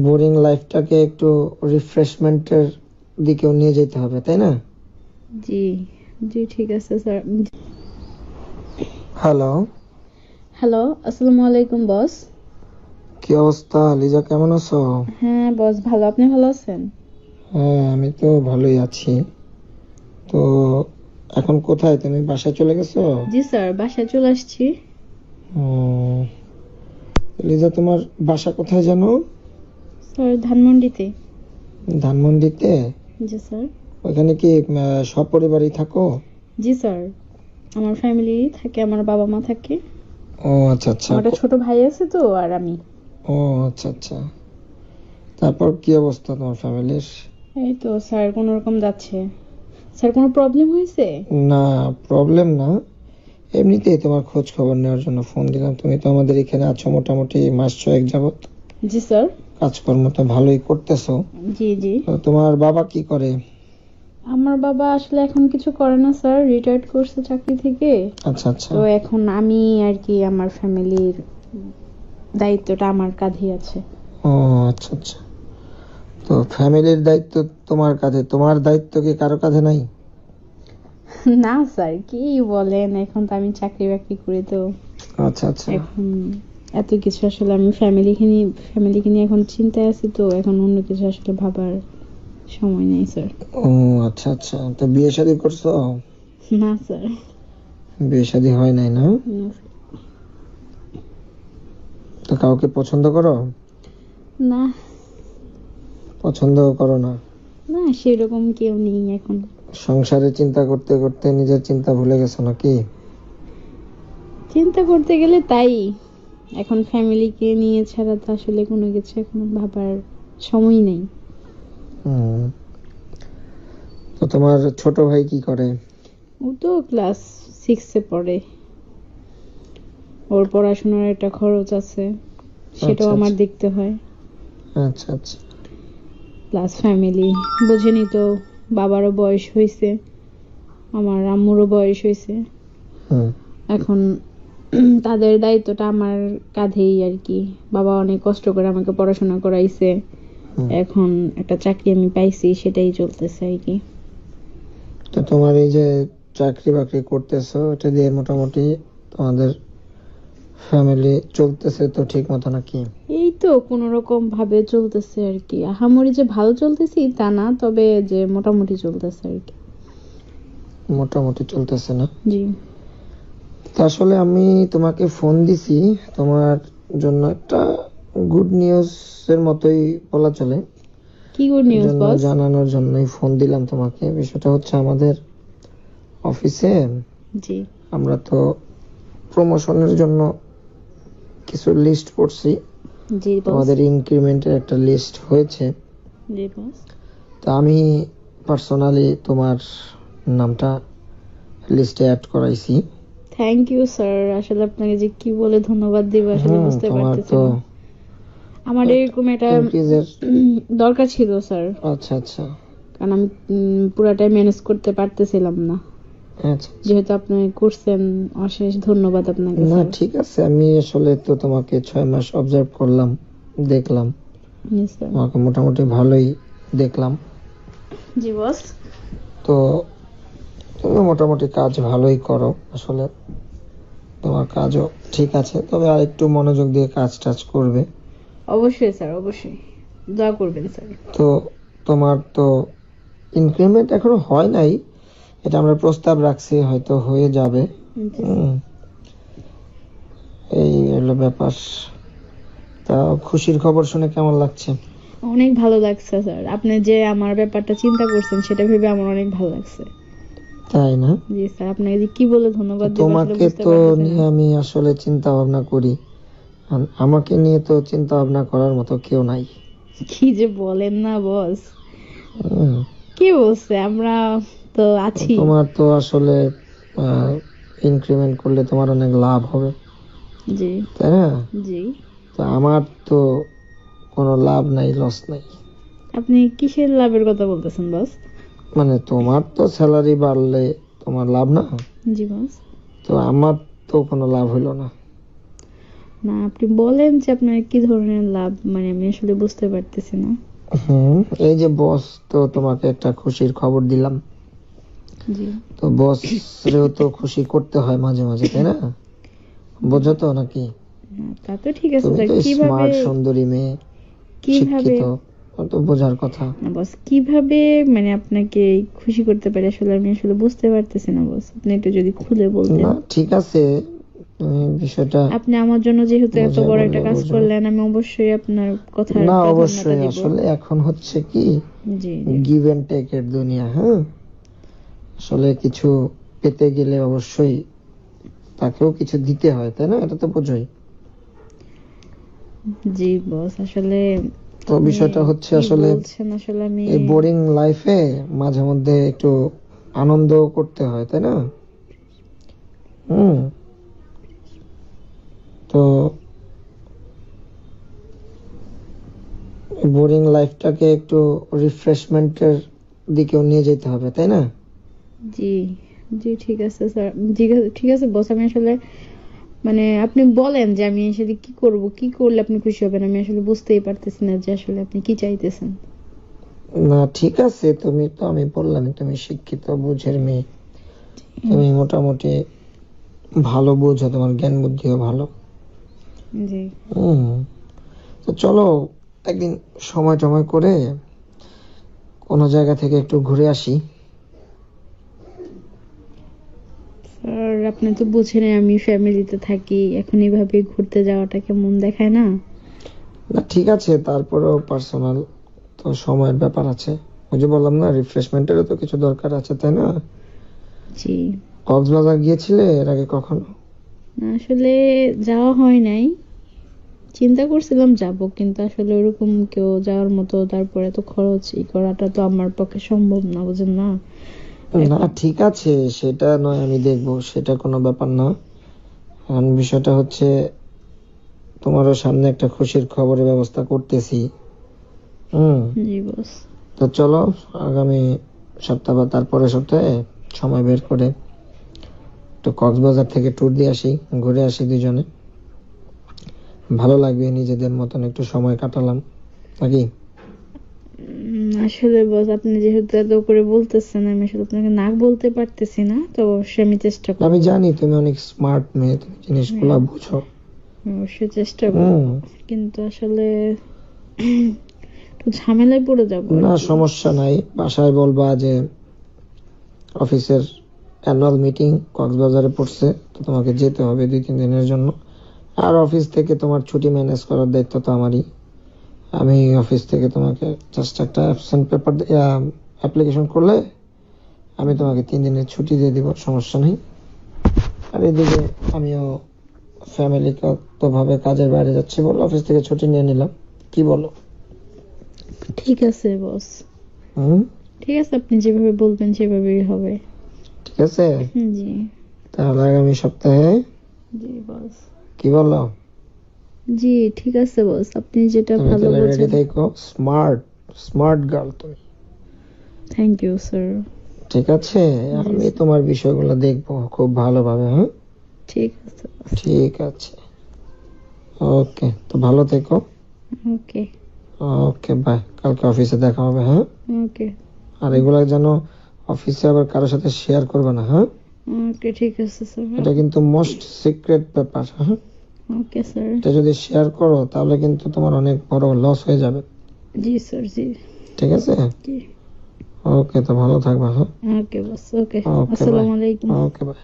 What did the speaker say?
Boring লাইফটাকে একটু রিফ্রেশমেন্টের দিকেও নিয়ে যেতে হবে, তাই না? জি জি ঠিক আছে স্যার। হ্যালো, হ্যালো, আসসালামু আলাইকুম বস। কি অবস্থা লিজা, কেমন আছো? হ্যাঁ বস, ভালো। আপনি ভালো আছেন? হ্যাঁ, আমি তো ভালোই আছি। তো এখন কোথায়, তুমি বাসায় চলে গেছো? জি স্যার, বাসায় চলে আসছি। উম, লিজা, তোমার বাসা কোথায় জানো? স্যার ধানমন্ডিতে। ধানমন্ডিতে? জি স্যার। ওখানে কি সপরিবারই থাকো? জি স্যার, আমার ফ্যামিলি থাকে, আমার বাবা মা থাকে, ও আচ্ছা আচ্ছা, আমার একটা ছোট ভাই আছে তো, আর আমি। ও আচ্ছা আচ্ছা। তারপর কি অবস্থা তোমার ফ্যামিলির? এই তো স্যার, কোনো রকম যাচ্ছে। স্যার কোনো প্রবলেম হয়েছে? না, প্রবলেম না, এমনিতেই তোমার খোঁজ খবর নেওয়ার জন্য ফোন দিলাম। তুমি তো আমাদের এখানে আছো মোটামুটি মাস ছয়েক যাবত, জি স্যার। কাজকর্ম তো ভালোই করতেছো। জি জি। তো তোমার বাবা কি করে? আমার বাবা আসলে এখন কিছু করে না স্যার, রিটায়ার্ড করছে চাকরি থেকে। আচ্ছা আচ্ছা। তো এখন আমি আর কি, আমার ফ্যামিলির দায়িত্বটা আমার কাঁধেই আছে। ও আচ্ছা আচ্ছা। তো ফ্যামিলির দায়িত্ব তোমার কাঁধে, তোমার দায়িত্ব কি কারো কাঁধে নাই? না স্যার, কি বলেন, এখন তো আমি চাকরি বাকরি করি তো আচ্ছা আচ্ছা। এখন এত কিছু আসলে আমি ফ্যামিলিকে নিয়ে এখন চিন্তায় আছি, তো এখন অন্য কিছু আসলে ভাবার সময় নেই স্যার। ও আচ্ছা আচ্ছা। তো বিয়ে শাদী করছো? না স্যার। বিয়ে শাদী হয় নাই না? না স্যার। তো কাউকে পছন্দ করো? না পছন্দ করো না? না, সেরকম কেউ নেই এখন। সংসারে চিন্তা করতে করতে নিজের চিন্তা ভুলে গেছো নাকি? চিন্তা করতে গেলে তাই, এখন ফ্যামিলিকে নিয়ে ছাড়া তো আসলে কোনো কিছু এখন ভাবার সময় নেই। হুম। তো তোমার ছোট ভাই কি করে? ও তো ক্লাস 6-এ পড়ে, ওর পড়াশোনার একটা খরচ আছে, সেটাও আচ্ছা আমার আচ্ছা। দেখতে হয়। আচ্ছা আচ্ছা। প্লাস ফ্যামিলি, বোঝেনি তো, বাবারও বয়স হয়েছে, আমার আম্মুরও বয়স হয়েছে, হুম এখন তাদের দায়িত্বটা আমার কাঁধেই আর কি। বাবা অনেক কষ্ট করে আমাকে পড়াশোনা করাইছে, হুম। এখন একটা চাকরি আমি পাইছি, সেটাই চলতেছে আর কি। তো তোমার এই যে চাকরি বাকরি করতেছো, এটা দিয়ে মোটামুটি তোমাদের ফ্যামিলি চলতেছে তো ঠিক মতো নাকি? এই তো কোনো রকম ভাবে চলতেছে আর কি, আহামরি যে ভালো চলতেছি তা না, তবে যে মোটামুটি চলতেছে আর কি। মোটামুটি চলতেছে না? জি। তো আসলে আমি তোমাকে ফোন দিছি তোমার জন্য একটা গুড নিউজ এর মতোই বলা চলে, কি গুড এই নিউজ জন্য বস? জানানোর জন্যই ফোন দিলাম তোমাকে। বিষয়টা হচ্ছে, আমাদের অফিসে জি আমরা তো প্রমোশনের জন্য কিছু লিস্ট করছি। জি বস। তোমাদের ইনক্রিমেন্টের একটা লিস্ট হয়েছে। জি বস। তো আমি পার্সোনালি তোমার নামটা লিস্টে অ্যাড করাইছি। থ্যাংক ইউ স্যার, আসলে আপনাকে যে কি বলে ধন্যবাদ দিব আসলে বুঝতে তোমার পারতেছি তো না। আমার এরকম একটা ইনক্রিজের। দরকার ছিল স্যার, আচ্ছা আচ্ছা। কারণ আমি পুরাটাই ম্যানেজ করতে পারতেছিলাম না। আচ্ছা আচ্ছা। যেহেতু আপনি করছেন, অশেষ ধন্যবাদ আপনাকে না স্যার। ঠিক আছে, আমি আসলে তো তোমাকে 6 মাস অবজার্ভ করলাম, দেখলাম জি স্যার। তোমাকে মোটামুটি ভালোই দেখলাম। জি বস। তো তুমি মোটামুটি কাজ ভালোই করো আসলে, তোমার কাজও ঠিক আছে, তবে আর একটু মনোযোগ দিয়ে কাজ টাজ করবে। অবশ্যই স্যার, অবশ্যই দোয়া করবেন স্যার। তো তোমার তো ইনক্রিমেন্ট এখনো হয় নাই, এটা আমরা প্রস্তাব রাখছি, হয়তো হয়ে যাবে। জি স্যার। হুম, এই হলো ব্যাপার। তা খুশির খবর শুনে কেমন লাগছে? অনেক ভালো লাগছে স্যার, আপনি যে আমার ব্যাপারটা চিন্তা করছেন সেটা ভেবে আমার অনেক ভালো লাগছে। তাই না? জি স্যার, আপনাকে যে কি বলে তো ধন্যবাদ দিব আসলে তোমাকে বুঝতে তো পারতেছি না। নিয়ে আমি আসলে চিন্তা ভাবনা করি, আর আমাকে নিয়ে তো চিন্তা ভাবনা করার মতো কেউ নাই। কি যে বলেন না বস, হুম, কে বলছে, আমরা তো তো আছি। তোমার তো আসলে ইনক্রিমেন্ট করলে তোমার অনেক লাভ হবে, জি তাই না? জি। তো আমার তো কোনো লাভ নাই, লস নাই। আপনি কিসের লাভের কথা বলতেছেন বস? মানে তোমার তো স্যালারি বাড়লে তোমার লাভ না, জি বস। তো আমার তো কোনো লাভ হইলো না। না আপনি বলেন যে আপনার কি ধরনের লাভ, মানে আমি আসলে বুঝতে পারতেছি না। এই যে বস, তো তোমাকে একটা খুশির খবর দিলাম, জি তো বস রেও তো খুশি করতে হয় মাঝে মাঝে, তাই না? বোঝো তো নাকি? না, তা তো ঠিক আছে তুমি স্যার, তো কিভাবে স্মার্ট সুন্দরী মেয়ে, কিভাবে শিক্ষিত, তো বোঝার কথা। না বস, কিভাবে মানে আপনাকে খুশি করতে পারি আসলে আমি আসলে বুঝতে পারতেছি না বস, আপনি একটু যদি খুলে বলতেন। না ঠিক আছে, তুমি বিষয়টা আপনি আমার জন্য যেহেতু এত বুঝে বড় একটা বললে কাজ বুঝবো। করলেন, আমি অবশ্যই আপনার কথার না প্রাধান্যটা অবশ্যই, দিব। আসলে এখন হচ্ছে কি, জি জি গিভ এন্ড টেক এর দুনিয়া। হ্যাঁ, আসলে কিছু পেতে গেলে অবশ্যই তাকেও কিছু দিতে হয়, তাই না? এটা তো বোঝোই। জি বস, আসলে তো আপনি বিষয়টা হচ্ছে কি আসলে বলছেন আসলে আমি। এই বোরিং লাইফে মাঝে মধ্যে একটু আনন্দ করতে হয়, তাই না? হুম। তো বোরিং লাইফটাকে একটু রিফ্রেশমেন্টের দিকেও নিয়ে যেতে হবে, তাই না? জি জি ঠিক আছে স্যার, ঠিক আছে বস, আমি আসলে মানে আপনি বলেন যে আমি আসলে কি করব, কি করলে আপনি খুশি হবেন, আমি আসলে বুঝতেই পারতেছি না যে আসলে আপনি কি চাইতেছেন। না ঠিক আছে, তুমি তো, আমি বললাম তুমি শিক্ষিত, বুঝের মেয়ে, তুমি মোটামুটি ভালো বোঝো, তোমার জ্ঞান বুদ্ধিও ভালো। জি হুম। তো চলো একদিন সময় টময় করে কোনো জায়গা থেকে একটু ঘুরে আসি। স্যার, আপনি তো বুঝেন আমি ফ্যামিলিতে থাকি, এখন এইভাবে ঘুরতে যাওয়াটা কেমন দেখায় না। না ঠিক আছে, তারপরেও পার্সোনাল তো সময়ের ব্যাপার আছে। ওই যে বললাম না, রিফ্রেশমেন্টেরও তো কিছু দরকার আছে, তাই না? জি কক্সবাজার গিয়েছিলে এর আগে কখনো? না, আসলে যাওয়া হয় নাই, চিন্তা করছিলাম যাব, কিন্তু আসলে ওরকম কেউ যাওয়ার মতো, তারপরে তো খরচ ই করাটা তো আমার পক্ষে সম্ভব না, বুঝেন না না এখন। ঠিক আছে, সেটা নয় আমি দেখবো, সেটা কোনো ব্যাপার না। এখন বিষয়টা হচ্ছে, তোমারও সামনে একটা খুশির খবরের ব্যবস্থা করতেছি। হুম। জি বস। তো চলো আগামী সপ্তাহ বা তারপরের সপ্তাহে সময় বের করে একটু কক্সবাজার থেকে ট্যুর দিয়ে আসি, ঘুরে আসি দুজনে। ভালো লাগবে, নিজেদের মতন একটু সময় কাটালাম নাকি? আসলে বস, আপনি যেহেতু এত করে বলতেছেন, আমি আসলে আপনাকে না বলতে পারতেছি না, তো অবশ্যই আমি চেষ্টা আমি করব। জানি তুমি অনেক স্মার্ট মেয়ে, তুমি জিনিসগুলো হ্যাঁ, বুঝো। আমি অবশ্যই চেষ্টা করব, হুম। কিন্তু আসলে একটু ঝামেলায় পড়ে যাব আর না কি। সমস্যা নাই, বাসায় বলবা যে অফিসের অ্যানুয়াল মিটিং কক্সবাজারে পড়ছে, তো তোমাকে যেতে হবে 2-3 দিনের জন্য। আর অফিস থেকে তোমার ছুটি ম্যানেজ করার দায়িত্ব তো আমারই। আমি অফিস থেকে তোমাকে জাস্ট একটা অ্যাবসেন্ট পেপার অ্যাপ্লিকেশন করলে আমি তোমাকে 3 দিনের ছুটি দিয়ে দিব, সমস্যা নেই। আর এদিকে আমিও ফ্যামিলিগত ভাবে কাজের বাইরে যাচ্ছি বলে অফিস থেকে ছুটি নিয়ে নিলাম। কি বলো? ঠিক আছে বস, হুম। ঠিক আছে, আপনি যেভাবে বলবেন সেভাবেই হবে। ঠিক আছে, জি তাহলে আগামী সপ্তাহে, জি বস। কি বলো? জি ঠিক আছে বস, আপনি যেটা তুমি ভালো তাহলে রেডি বোঝেন। থেকো, স্মার্ট স্মার্ট গার্ল তুমি। Thank you sir. ঠিক আছে, জি আমি স্যার, তোমার বিষয়গুলো দেখবো খুব ভালোভাবে। হ্যাঁ, ঠিক আছে বস। ঠিক আছে। ওকে, তো ভালো থেকো। ওকে ওকে বাই, কালকে অফিসে দেখা হবে। হ্যাঁ, ওকে আর এগুলা যেন অফিসে আবার কারোর সাথে শেয়ার করবে না। হ্যাঁ, ওকে ঠিক আছে স্যার। এটা কিন্তু মোস্ট সিক্রেট ব্যাপার। হ্যাঁ, ওকে স্যার। এটা যদি শেয়ার করো তাহলে কিন্তু তোমার অনেক বড় লস হয়ে যাবে। জি স্যার জি ঠিক আছে, জি। ওকে, তো ভালো থাকবা। হ্যাঁ, ওকে বস, ওকে। Okay bye. আসসালামু আলাইকুম। Okay bye.